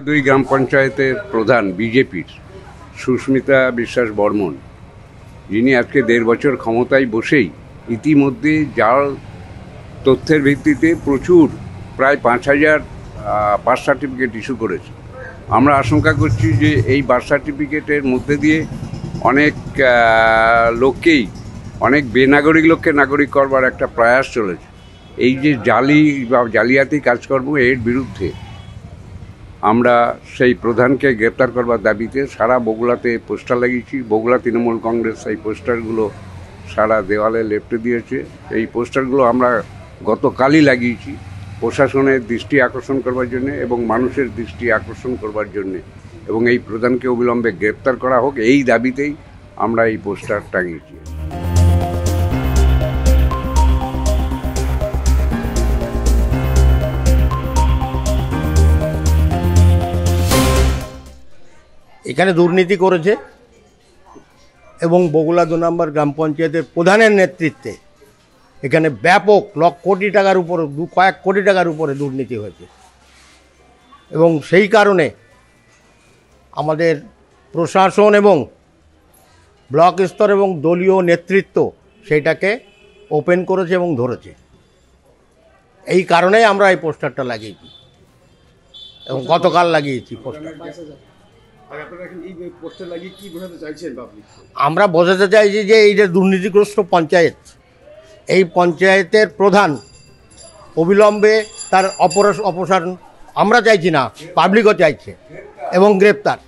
দুই গ্রাম পঞ্চায়েতের প্রধান বিজেপির সুস্মিতা বিশ্বাস বর্মন, যিনি আজকে 1.5 বছর ক্ষমতায় বসেই ইতিমধ্যে যার তথ্যের ভিত্তিতে প্রচুর প্রায় 5,000 বার্থ সার্টিফিকেট ইস্যু করেছে। আমরা আশঙ্কা করছি যে এই বার্থ সার্টিফিকেটের মধ্যে দিয়ে অনেক লোককেই, অনেক বেনাগরিক লোককে নাগরিক করবার একটা প্রয়াস চলেছে। এই যে জালি বা জালিয়াতি কাজকর্ম, এর বিরুদ্ধে আমরা সেই প্রধানকে গ্রেপ্তার করবার দাবিতে সারা বগুড়াতে পোস্টার লাগিয়েছি। বগুড়া তৃণমূল কংগ্রেস এই পোস্টারগুলো সারা দেওয়ালে লেপটে দিয়েছে। এই পোস্টারগুলো আমরা গতকালই লাগিয়েছি প্রশাসনের দৃষ্টি আকর্ষণ করবার জন্য এবং মানুষের দৃষ্টি আকর্ষণ করবার জন্য, এবং এই প্রধানকে অবিলম্বে গ্রেপ্তার করা হোক, এই দাবিতেই আমরা এই পোস্টার টাঙিয়েছি। এখানে দুর্নীতি করেছে এবং বগুড়া 2 নম্বর গ্রাম পঞ্চায়েতের প্রধানের নেতৃত্বে এখানে ব্যাপক কোটি টাকার উপরে, কয়েক কোটি টাকার উপরে দুর্নীতি হয়েছে এবং সেই কারণে আমাদের প্রশাসন এবং ব্লক স্তর এবং দলীয় নেতৃত্ব সেইটাকে ওপেন করেছে এবং ধরেছে। এই কারণেই আমরা এই পোস্টারটা লাগিয়েছি এবং গতকাল লাগিয়েছি পোস্টার। আমরা বোঝাতে চাইছি যে এই যে দুর্নীতিগ্রস্ত পঞ্চায়েত, এই পঞ্চায়েতের প্রধান অবিলম্বে তার অপসারণ আমরা চাইছি না, পাবলিকও চাইছে, এবং গ্রেপ্তার।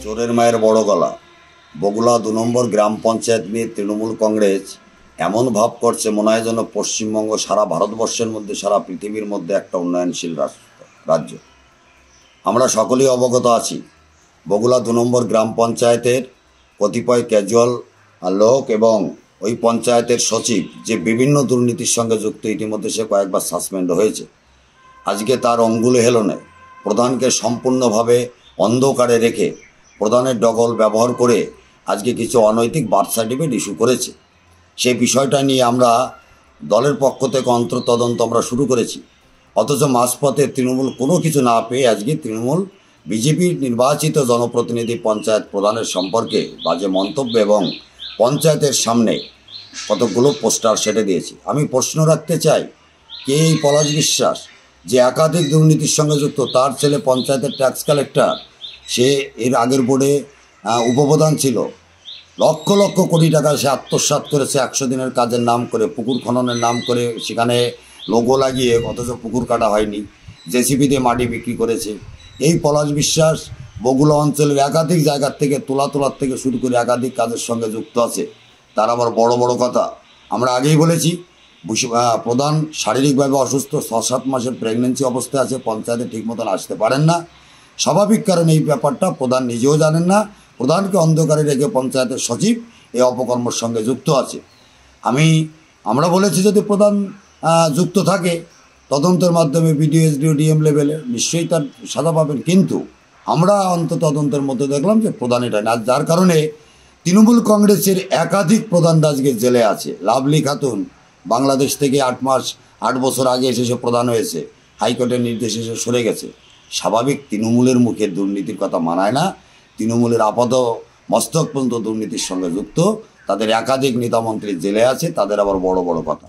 চোরের মায়ের বড় গলা। বগুড়া 2 নম্বর গ্রাম পঞ্চায়েত নিয়ে তৃণমূল কংগ্রেস এমন ভাব করছে মনে হয় যেন পশ্চিমবঙ্গ সারা ভারতবর্ষের মধ্যে, সারা পৃথিবীর মধ্যে একটা উন্নয়নশীল রাজ্য। আমরা সকলেই অবগত আছি বগুড়া 2 নম্বর গ্রাম পঞ্চায়েতের কতিপয় ক্যাজুয়াল লোক এবং ওই পঞ্চায়েতের সচিব যে বিভিন্ন দুর্নীতির সঙ্গে যুক্ত, ইতিমধ্যে সে কয়েকবার সাসপেন্ড হয়েছে। আজকে তার অঙ্গুলে হেলনে প্রধানকে সম্পূর্ণভাবে অন্ধকারে রেখে প্রধানের ডগল ব্যবহার করে আজকে কিছু অনৈতিক বার্থ সার্টিফিকেট ইস্যু করেছে। সেই বিষয়টা নিয়ে আমরা দলের পক্ষ থেকে তদন্ত আমরা শুরু করেছি। অথচ মাঝপথে তৃণমূল কোনো কিছু না পেয়ে আজকে তৃণমূল বিজেপির নির্বাচিত জনপ্রতিনিধি পঞ্চায়েত প্রধানের সম্পর্কে বাজে মন্তব্য এবং পঞ্চায়েতের সামনে কতগুলো পোস্টার সেটে দিয়েছে। আমি প্রশ্ন রাখতে চাই, কে এই পলাশ বিশ্বাস যে একাধিক দুর্নীতির সঙ্গে যুক্ত? তার ছেলে পঞ্চায়েতের ট্যাক্স কালেক্টর, সে এর আগের বোর্ডে উপপ্রধান ছিল। লক্ষ লক্ষ কোটি টাকা সে আত্মসাৎ করেছে 100 দিনের কাজের নাম করে, পুকুর খননের নাম করে, সেখানে লোগো লাগিয়ে, অথচ পুকুর কাটা হয়নি, জেসিবি দিয়ে মাটি বিক্রি করেছে। এই পলাশ বিশ্বাস বগুড়া অঞ্চলের একাধিক জায়গার থেকে তোলার থেকে শুরু করে একাধিক কাজের সঙ্গে যুক্ত আছে। তার আবার বড় বড় কথা, আমরা আগেই বলেছি প্রধান শারীরিকভাবে অসুস্থ, 6-7 মাসের প্রেগনেন্সি অবস্থায় আছে, পঞ্চায়েতে ঠিক মতন আসতে পারেন না। স্বাভাবিক কারণে এই ব্যাপারটা প্রধান নিজেও জানেন না। প্রধানকে অন্ধকারে রেখে পঞ্চায়েতের সচিব এই অপকর্মের সঙ্গে যুক্ত আছে। আমরা বলেছি যদি প্রধান যুক্ত থাকে তদন্তের মাধ্যমে বিডিও, এসডিও, ডিএম লেভেলে নিশ্চয়ই তার সাজা পাবেন, কিন্তু আমরা তদন্তের মধ্যে দেখলাম যে প্রধান এটা না, যার কারণে তৃণমূল কংগ্রেসের একাধিক প্রধান আজকে জেলে আছে। লাভলি খাতুন বাংলাদেশ থেকে 8 বছর আগে এসে সে প্রধান হয়েছে, হাইকোর্টের নির্দেশে এসে সরে গেছে। স্বাভাবিক তৃণমূলের মুখে দুর্নীতির কথা মানায় না। তৃণমূলের আপাত মস্তক পর্যন্ত দুর্নীতির সঙ্গে যুক্ত, তাদের একাধিক নেতামন্ত্রী জেলে আছে, তাদের আবার বড় বড় কথা।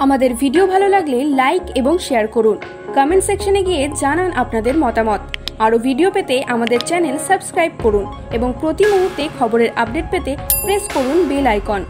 আমাদের ভিডিও ভালো লাগলে লাইক এবং শেয়ার করুন। কমেন্ট সেকশনে গিয়ে জানান আপনাদের মতামত। আরও ভিডিও পেতে আমাদের চ্যানেল সাবস্ক্রাইব করুন এবং প্রতি মুহূর্তে খবরের আপডেট পেতে প্রেস করুন বেল আইকন।